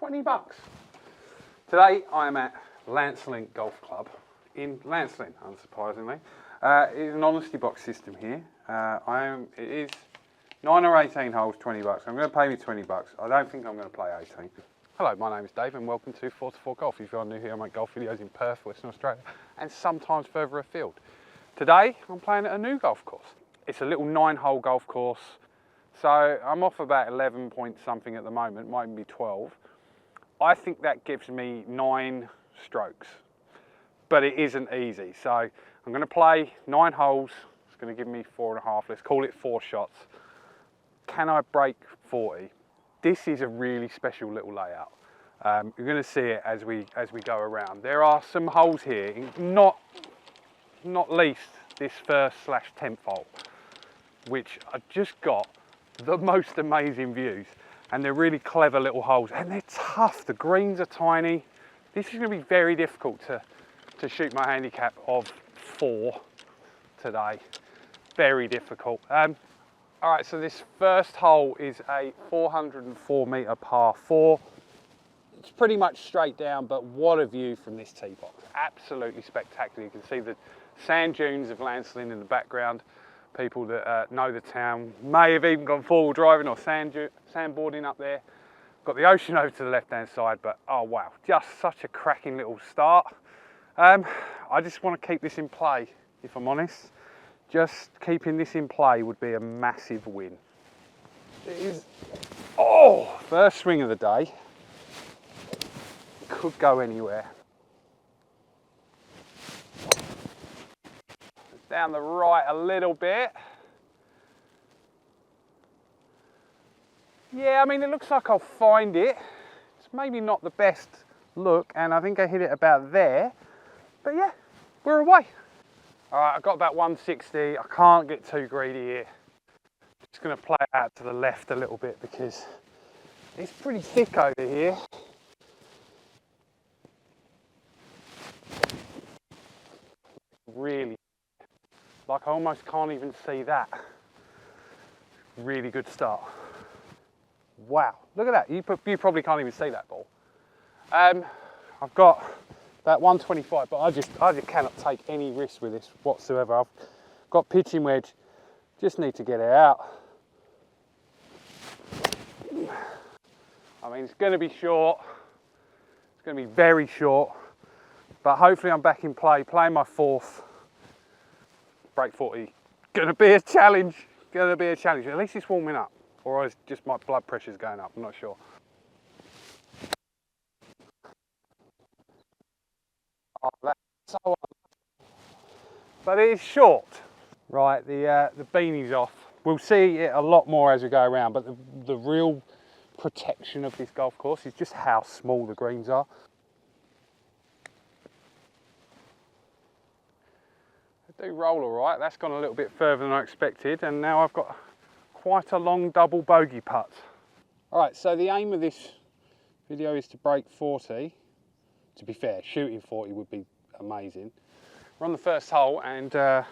20 bucks. Today I am at Lancelin Golf Club in Lancelin, unsurprisingly. It's an honesty box system here. It is 9 or 18 holes, 20 bucks. I'm going to pay me 20 bucks. I don't think I'm going to play 18. Hello, my name is Dave and welcome to 4to4 Golf. If you're new here, I make golf videos in Perth, Western Australia, and sometimes further afield. Today, I'm playing at a new golf course. It's a little 9-hole golf course. So I'm off about 11 point something at the moment, might even be 12. I think that gives me 9 strokes, but it isn't easy. So I'm going to play 9 holes. It's going to give me 4.5. Let's call it 4 shots. Can I break 40? This is a really special little layout. You're going to see it as we go around. There are some holes here, not least this first/10th hole, which I just got the most amazing views, and they're really clever little holes, and they're tough. The greens are tiny. This is going to be very difficult to shoot my handicap of 4 today. Very difficult. All right, so this first hole is a 404 metre par 4. It's pretty much straight down, but what a view from this tee box. Absolutely spectacular. You can see the sand dunes of Lancelin in the background. People that know the town may have even gone four-wheel driving or sandboarding up there. Got the ocean over to the left-hand side, but oh wow, just such a cracking little start. I just want to keep this in play, if I'm honest. Just keeping this in play would be a massive win. It is, oh, first swing of the day. Could go anywhere. Down the right a little bit. Yeah, I mean, it looks like I'll find it. It's maybe not the best look, and I think I hit it about there. But yeah, we're away. All right, I've got about 160. I can't get too greedy here. Just gonna play it out to the left a little bit because it's pretty thick over here. Really, like I almost can't even see that. Really good start. Wow, look at that. You probably can't even see that ball. I've got about 125, but I just cannot take any risk with this whatsoever. I've got pitching wedge, just need to get it out. I mean, it's going to be short. It's going to be very short, but hopefully I'm back in play, playing my 4th. Break 40. Going to be a challenge. Going to be a challenge. At least it's warming up, or is just my blood pressure's going up. I'm not sure. Oh, that's so, but it is short. Right, the beanie's off. We'll see it a lot more as we go around, but the real protection of this golf course is just how small the greens are. They do roll all right. That's gone a little bit further than I expected, and now I've got quite a long double bogey putt. All right, so the aim of this video is to break 40. To be fair, shooting 40 would be amazing. We're on the first hole, and I've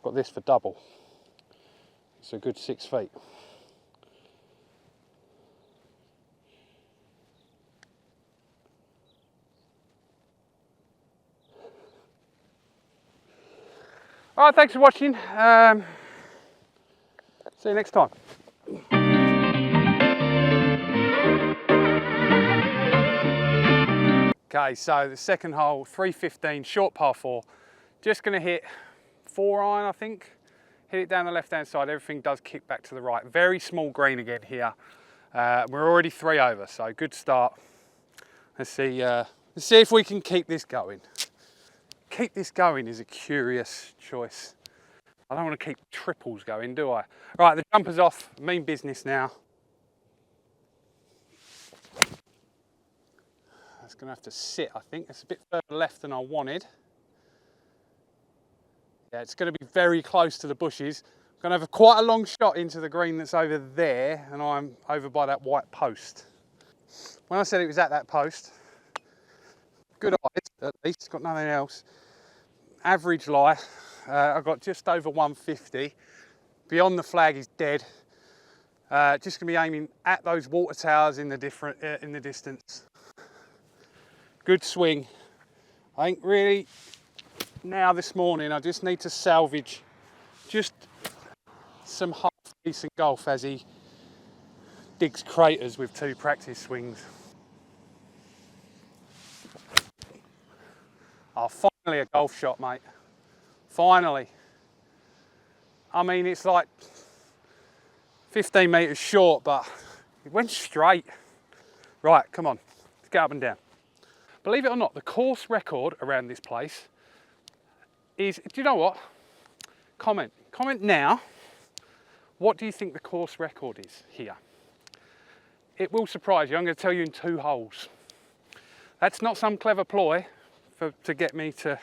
got this for double. It's a good 6 feet. All right, thanks for watching. See you next time. Okay, so the second hole, 315, short par 4. Just going to hit 4-iron, I think. Hit it down the left-hand side. Everything does kick back to the right. Very small green again here. We're already 3 over, so good start. Let's see if we can keep this going. Keep this going is a curious choice. I don't want to keep triples going, do I? Right, the jumper's off. Mean business now. It's going to have to sit, I think. It's a bit further left than I wanted. Yeah, it's going to be very close to the bushes. I'm going to have quite a long shot into the green that's over there, and I'm over by that white post. When I said it was at that post, good eyes, at least, got nothing else. Average lie, I've got just over 150. Beyond the flag is dead. Just gonna be aiming at those water towers in the distance. Good swing. I think really now this morning I just need to salvage just some half decent golf as he digs craters with 2 practice swings. Oh, finally a golf shot, mate. Finally. I mean, it's like 15 metres short, but it went straight. Right, come on, let's get up and down. Believe it or not, the course record around this place is, do you know what? Comment now. What do you think the course record is here? It will surprise you. I'm going to tell you in 2 holes. That's not some clever ploy to get me to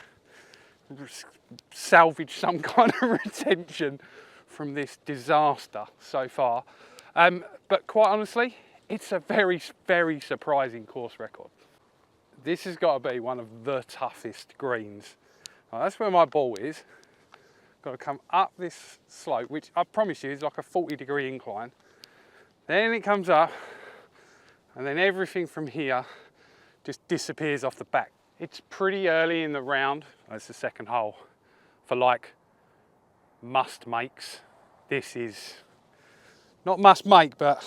salvage some kind of retention from this disaster so far. But quite honestly, it's a very, very surprising course record. This has got to be one of the toughest greens. Right, that's where my ball is. Got to come up this slope, which I promise you is like a 40-degree incline. Then it comes up, and then everything from here just disappears off the back. It's pretty early in the round. That's the second hole. For like must makes, this is not must make, but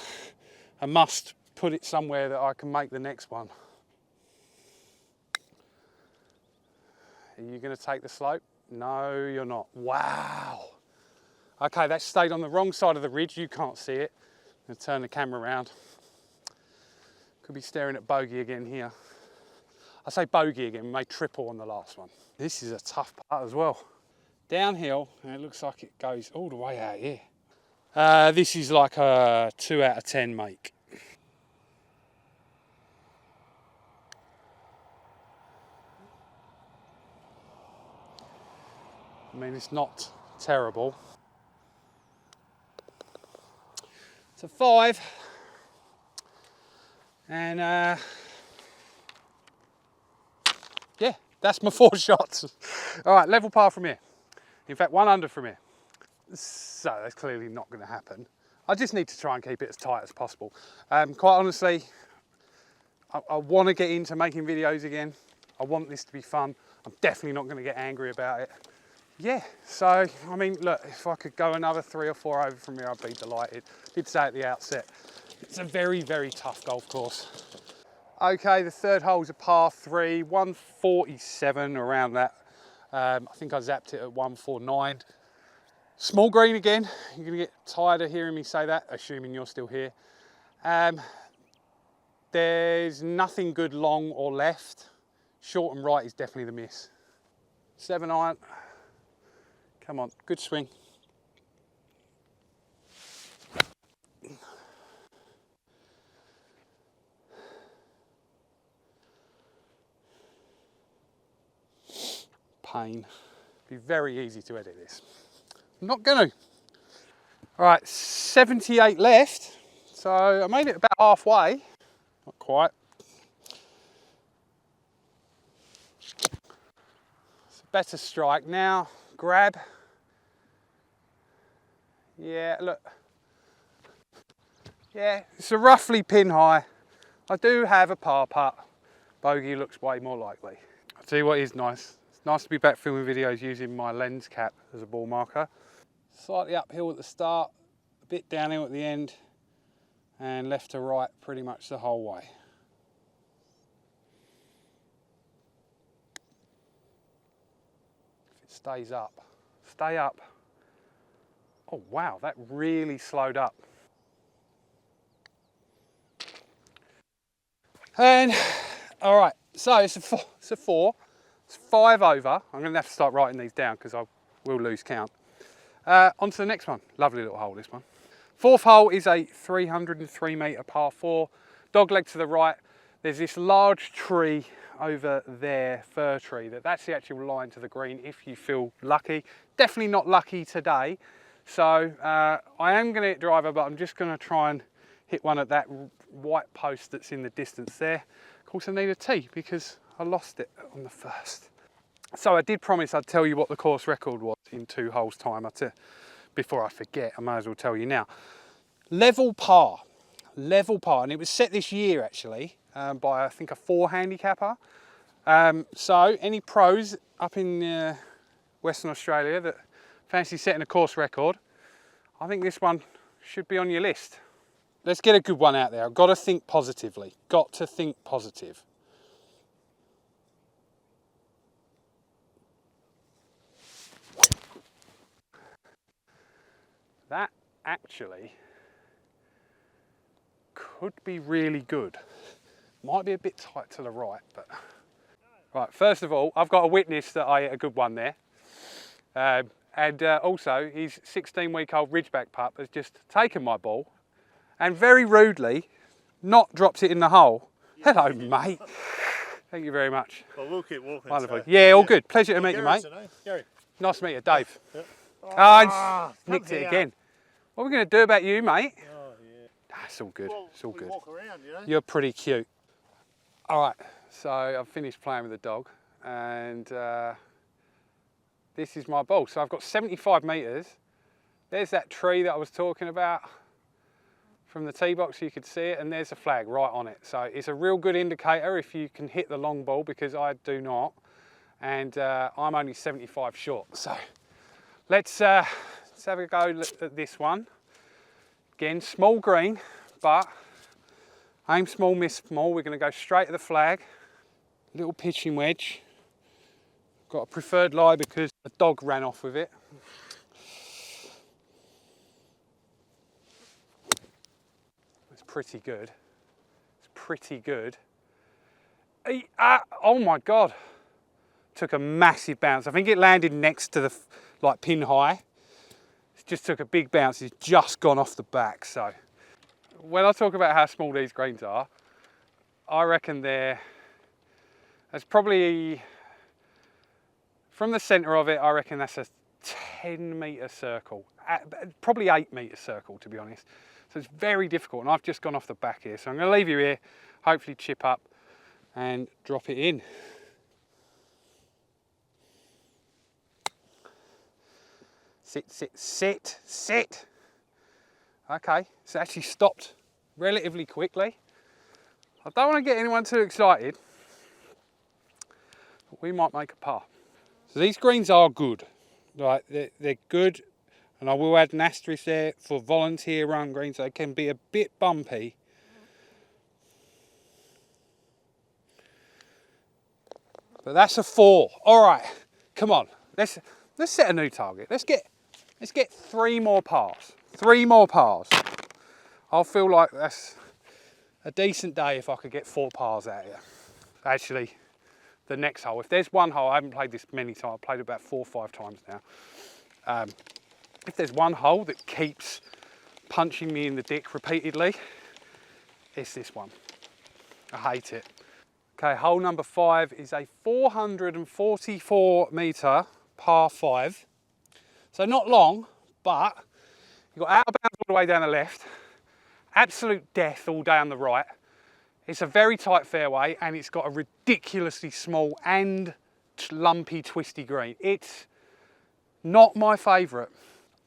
a must put it somewhere that I can make the next one. Are you going to take the slope? No, you're not. Wow. Okay, that stayed on the wrong side of the ridge. You can't see it. I'm going to turn the camera around. Could be staring at bogey again here. I say bogey again, we made triple on the last one. This is a tough part as well. Downhill, and it looks like it goes all the way out here. This is like a 2 out of 10 make. I mean, it's not terrible. It's a 5. And yeah, that's my 4 shots. All right, level par from here. In fact, 1 under from here. So that's clearly not going to happen. I just need to try and keep it as tight as possible. Quite honestly, I want to get into making videos again. I want this to be fun. I'm definitely not going to get angry about it. Yeah, so, I mean, look, if I could go another 3 or 4 over from here, I'd be delighted. Did say at the outset, it's a very, very tough golf course. Okay, the 3rd hole is a par 3, 147 around that. I think I zapped it at 149. Small green again. You're going to get tired of hearing me say that, assuming you're still here. There's nothing good long or left. Short and right is definitely the miss. 7 iron. Come on, good swing. Pain. Be very easy to edit this. I'm not gonna. All right, 78 left. So I made it about halfway. Not quite. It's a better strike. Now, grab. Yeah, look. Yeah, it's a roughly pin high. I do have a par putt. Bogey looks way more likely. I'll tell you what is nice. It's nice to be back filming videos using my lens cap as a ball marker. Slightly uphill at the start, a bit downhill at the end, and left to right pretty much the whole way. If it stays up, stay up. Oh wow, that really slowed up. And all right, so it's a 4. It's 5 over. I'm going to have to start writing these down because I will lose count. On to the next one. Lovely little hole, this one. 4th hole is a 303 metre par 4. Dog leg to the right. There's this large tree over there, fir tree, that's the actual line to the green if you feel lucky. Definitely not lucky today. So I am going to hit driver, but I'm just going to try and hit one at that white post that's in the distance there. Of course, I need a tee because I lost it on the first. So I did promise I'd tell you what the course record was in 2 holes time. Before I forget, I may as well tell you now. Level par, and it was set this year actually by I think a 4 handicapper. So any pros up in Western Australia that fancy setting a course record, I think this one should be on your list. Let's get a good one out there. I've got to think positively. Got to think positive. That actually could be really good. Might be a bit tight to the right, but... Right, first of all, I've got a witness that I hit a good one there. And also, his 16-week-old Ridgeback pup has just taken my ball and very rudely not dropped it in the hole. Yeah. Hello, mate. Thank you very much. Well, we'll keep walking. Wonderful. So. Yeah, all good. Pleasure to meet you, mate. Gary. Nice to meet you, Dave. Yep. Oh, nicked it again. What are we going to do about you, mate? Oh, yeah. That's all good. Well, it's all good. Walk around, you know? You're pretty cute. All right, so I've finished playing with the dog, and this is my ball. So I've got 75 metres. There's that tree that I was talking about from the tee box, you could see it, and there's a flag right on it. So it's a real good indicator if you can hit the long ball, because I do not, and I'm only 75 short. So let's have a go at this one. Again, small green, but aim small, miss small. We're going to go straight to the flag. Little pitching wedge. Got a preferred lie because the dog ran off with it. It's pretty good. It's pretty good. Oh my God. Took a massive bounce. I think it landed next to the pin high. It just took a big bounce. It's just gone off the back. So when I talk about how small these greens are, I reckon that's probably, from the centre of it, I reckon that's a 10-metre circle, probably 8-metre circle, to be honest. So it's very difficult, and I've just gone off the back here. So I'm going to leave you here, hopefully chip up and drop it in. Sit, sit, sit, sit. Okay, it's actually stopped relatively quickly. I don't want to get anyone too excited, but we might make a par. So these greens are good, right? They're good, and I will add an asterisk there for volunteer run greens. They can be a bit bumpy. But that's a 4. All right, come on. Let's set a new target. Let's get 3 more pars. 3 more pars. I'll feel like that's a decent day if I could get 4 pars out here. Actually, the next hole. If there's one hole, I haven't played this many times. I've played it about 4 or 5 times now. If there's one hole that keeps punching me in the dick repeatedly, it's this one. I hate it. Okay, hole number 5 is a 444 metre par 5. So not long, but you've got out of bounds all the way down the left, absolute death all down the right. It's a very tight fairway, and it's got a ridiculously small and lumpy, twisty green. It's not my favourite.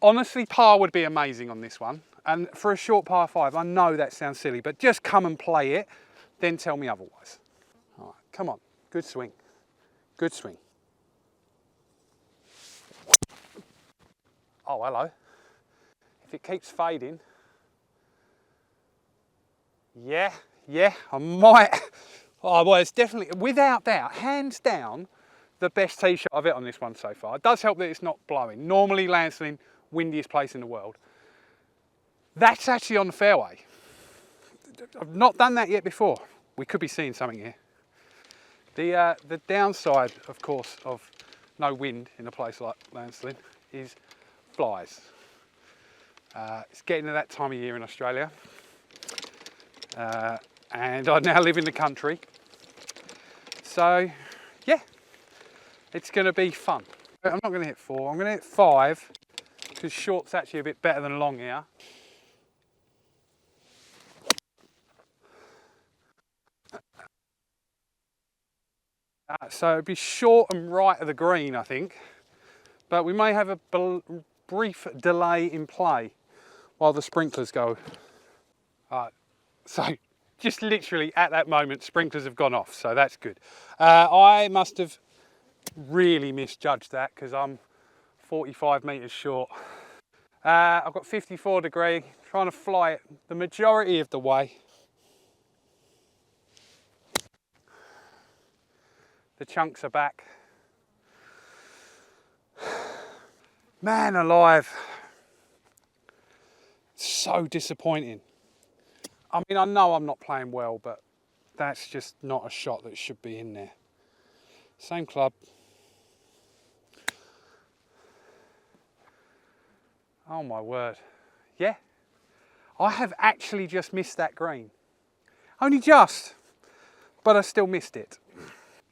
Honestly, par would be amazing on this one. And for a short par 5, I know that sounds silly, but just come and play it, then tell me otherwise. All right, come on, good swing, good swing. Oh, hello. If it keeps fading, yeah, I might. Oh, well, it's definitely, without doubt, hands down, the best tee shot I've hit on this one so far. It does help that it's not blowing. Normally, Lancelin, windiest place in the world. That's actually on the fairway. I've not done that yet before. We could be seeing something here. The downside, of course, of no wind in a place like Lancelin is flies. It's getting to that time of year in Australia. And I now live in the country. So, yeah, it's going to be fun. I'm not going to hit 4, I'm going to hit 5, because short's actually a bit better than long here. So it'd be short and right of the green, I think, but we may have a brief delay in play while the sprinklers go. So just literally at that moment, sprinklers have gone off, so that's good. I must have really misjudged that because I'm 45 metres short. I've got 54 degree, trying to fly it the majority of the way. The chunks are back. Man alive. So disappointing. I mean, I know I'm not playing well, but that's just not a shot that should be in there. Same club. Oh my word. Yeah. I have actually just missed that green. Only just, but I still missed it.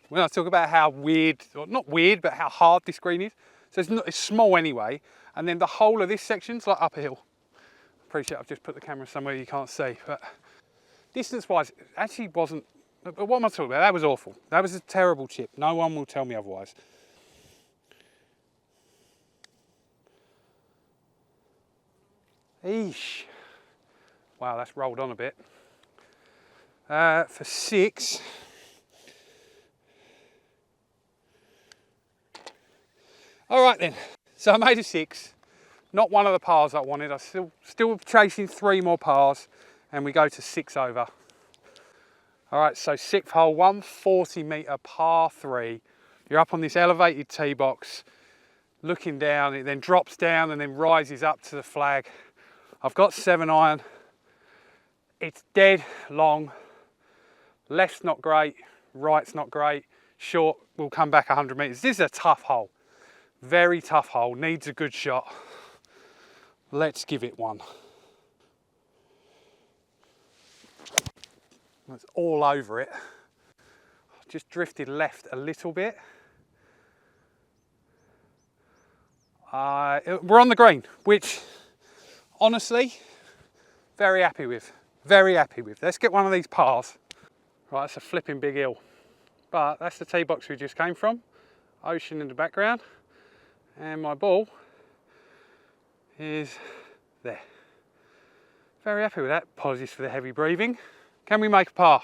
When I talk about how weird, or not weird, but how hard this green is. So it's small anyway, and then the whole of this section's like up a hill. Appreciate I've just put the camera somewhere you can't see, but distance-wise, it actually wasn't. But what am I talking about? That was awful. That was a terrible chip. No one will tell me otherwise. Eesh. Wow, that's rolled on a bit. For 6. All right then, so I made a 6. Not one of the pars I wanted. I still chasing 3 more pars, and we go to 6 over. All right, so 6th hole, 140 metre par 3. You're up on this elevated tee box, looking down. It then drops down and then rises up to the flag. I've got 7 iron. It's dead long. Left's not great, right's not great. Short will come back 100 metres. This is a tough hole. Very tough hole, needs a good shot. Let's give it one. It's all over it. Just drifted left a little bit. We're on the green, which honestly, very happy with. Very happy with. Let's get one of these pars. Right, that's a flipping big hill. But that's the tee box we just came from. Ocean in the background. And my ball is there. Very happy with that. Apologies for the heavy breathing. Can we make a par?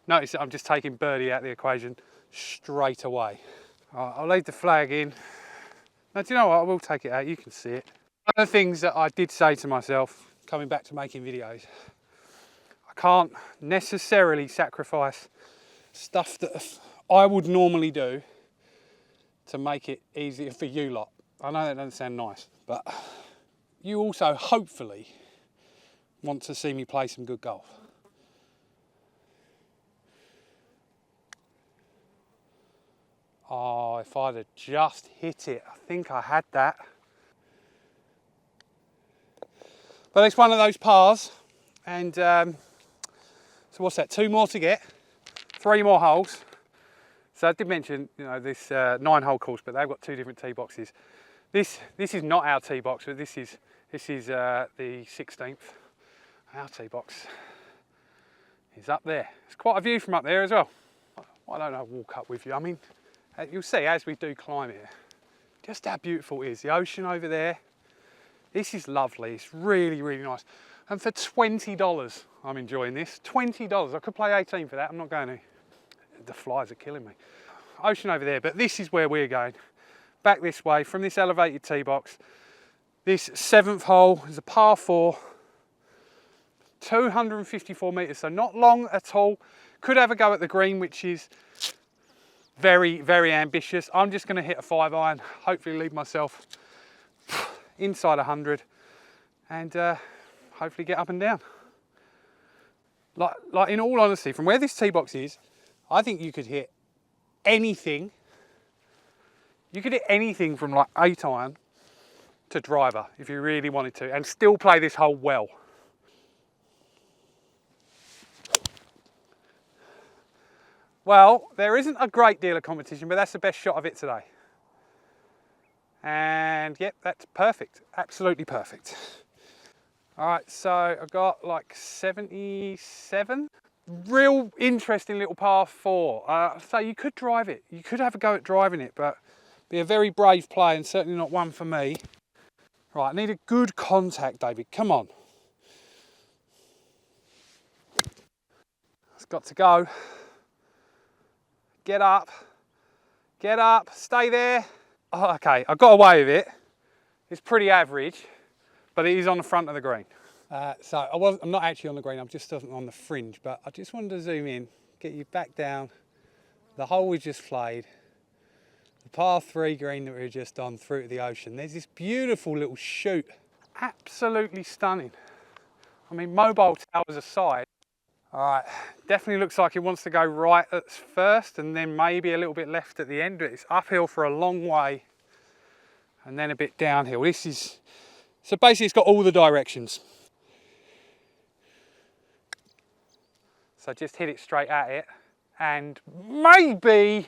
Notice that I'm just taking birdie out of the equation straight away. Right, I'll leave the flag in. Now, do you know what? I will take it out. You can see it. One of the things that I did say to myself, coming back to making videos, I can't necessarily sacrifice stuff that I would normally do to make it easier for you lot. I know that doesn't sound nice, but you also hopefully want to see me play some good golf. Oh, if I'd have just hit it, I think I had that. But it's one of those pars, and so what's that, 2 more to get, 3 more holes. So I did mention, you know, this 9-hole course, but they've got 2 different tee boxes. This is not our tee box, but this is the 16th. Our tee box is up there. It's quite a view from up there as well. Why don't I walk up with you? I mean, you'll see as we do climb here, just how beautiful it is. The ocean over there. This is lovely. It's really, really nice. And for $20, I'm enjoying this. $20. I could play 18 for that. I'm not going to. The flies are killing me. Ocean over there, but this is where we're going. Back this way from this elevated tee box. This 7th hole is a par 4, 254 metres, so not long at all. Could have a go at the green, which is very, very ambitious. I'm just going to hit a 5 iron, hopefully leave myself inside 100, and hopefully get up and down. Like in all honesty, from where this tee box is, I think you could hit anything. You could hit anything from like 8 iron to driver if you really wanted to, and still play this hole well. Well, there isn't a great deal of competition, but that's the best shot of it today. And yep, that's perfect, absolutely perfect. All right, so I've got like 77. Real interesting little par 4. So you could drive it. You could have a go at driving it, but be a very brave play and certainly not one for me. Right, I need a good contact, David. Come on. It's got to go. Get up. Get up. Stay there. Oh, okay, I got away with it. It's pretty average, but it is on the front of the green. So I'm not actually on the green, I'm just on the fringe, but I just wanted to zoom in, get you back down. The hole we just played, the par 3 green that we were just on through to the ocean. There's this beautiful little shoot, absolutely stunning. I mean, mobile towers aside. All right, definitely looks like it wants to go right at first and then maybe a little bit left at the end, but it's uphill for a long way and then a bit downhill. So basically it's got all the directions. So just hit it straight at it and maybe,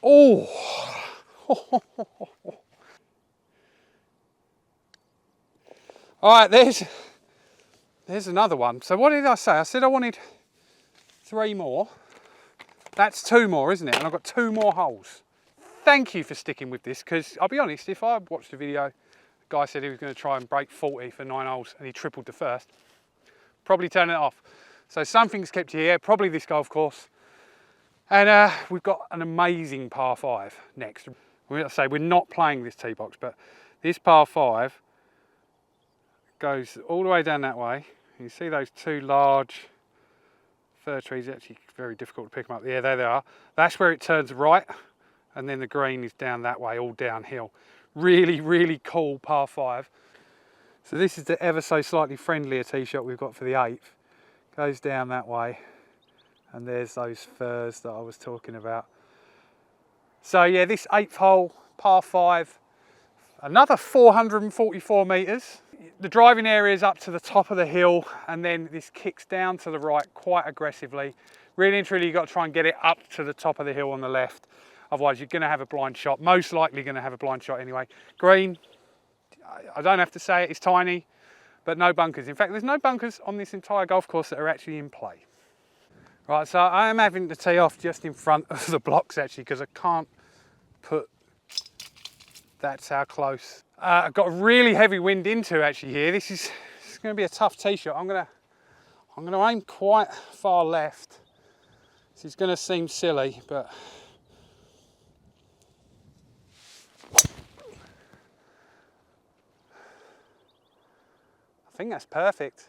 oh. All right, there's another one. So what did I say? I said I wanted 3 more. That's 2 more, isn't it? And I've got 2 more holes. Thank you for sticking with this, because I'll be honest, if I watched the video, the guy said he was going to try and break 40 for 9 holes and he tripled the first, probably turn it off. So something's kept you here, probably this golf course. And we've got an amazing par 5 next. I say we're not playing this tee box, but this par 5 goes all the way down that way. You see those 2 large fir trees, actually very difficult to pick them up. Yeah, there they are. That's where it turns right, and then the green is down that way, all downhill. Really, really cool par 5. So this is the ever so slightly friendlier tee shot we've got for the 8th. Goes down that way, and there's those firs that I was talking about. So yeah, this 8th hole, par 5, another 444 metres. The driving area is up to the top of the hill, and then this kicks down to the right quite aggressively. Really and truly, you've got to try and get it up to the top of the hill on the left. Otherwise, you're going to have a blind shot. Most likely going to have a blind shot anyway. Green, I don't have to say it, it's tiny, but no bunkers. In fact, there's no bunkers on this entire golf course that are actually in play. Right, so I am having to tee off just in front of the blocks actually, because I can't put, that's how close. I've got a really heavy wind into actually here. This is going to be a tough tee shot. I'm going to aim quite far left. This is going to seem silly, but I think that's perfect.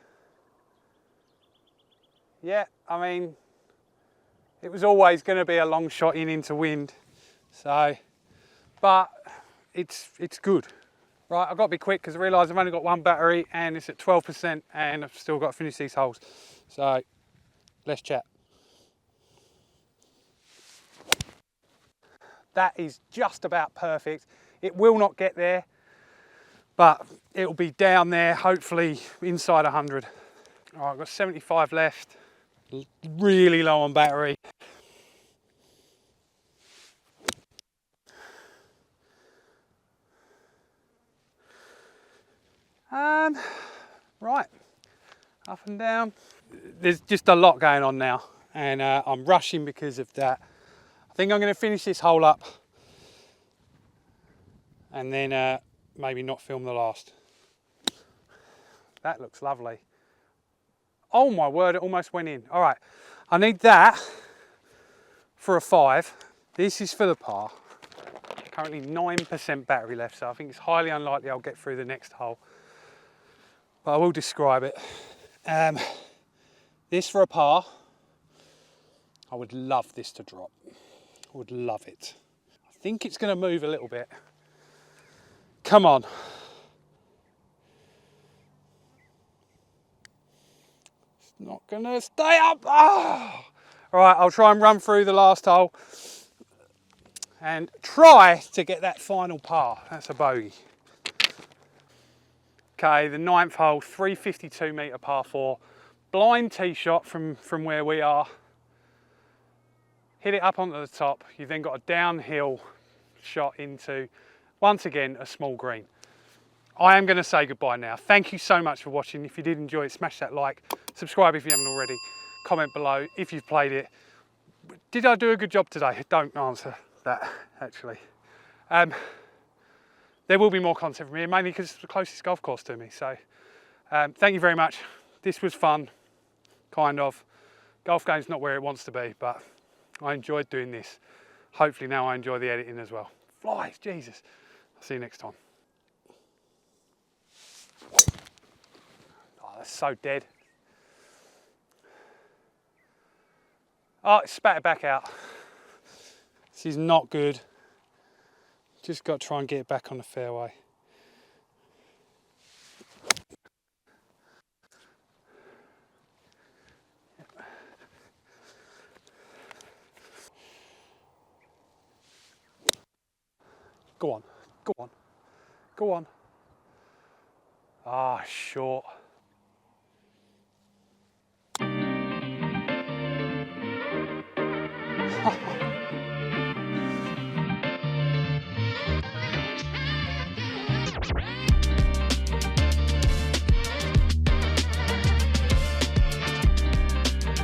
Yeah, I mean, it was always going to be a long shot into wind, so, but it's good. Right, I've got to be quick because I realise I've only got 1 battery and it's at 12% and I've still got to finish these holes. So, let's chat. That is just about perfect. It will not get there, but it'll be down there, hopefully inside 100. All right, I've got 75 left. Really low on battery. And right, up and down. There's just a lot going on now, and I'm rushing because of that. I think I'm going to finish this hole up and then maybe not film the last. That looks lovely. Oh my word, it almost went in. All right, I need that for a 5. This is for the par. Currently 9% battery left, so I think it's highly unlikely I'll get through the next hole. But I will describe it. This for a par. I would love this to drop. I would love it. I think it's going to move a little bit. Come on. It's not going to stay up. Oh. All right, I'll try and run through the last hole and try to get that final par. That's a bogey. Okay, the 9th hole, 352 metre par 4. Blind tee shot from where we are. Hit it up onto the top. You've then got a downhill shot into, once again, a small green. I am going to say goodbye now. Thank you so much for watching. If you did enjoy it, smash that like. Subscribe if you haven't already. Comment below if you've played it. Did I do a good job today? Don't answer that, actually. there will be more content from here, mainly because it's the closest golf course to me. So thank you very much. This was fun, kind of. Golf game's not where it wants to be, but I enjoyed doing this. Hopefully now I enjoy the editing as well. Flies, Jesus. I'll see you next time. Oh, that's so dead. Oh, it spat it back out. This is not good. Just got to try and get it back on the fairway. Go on, go on, go on. Ah, short.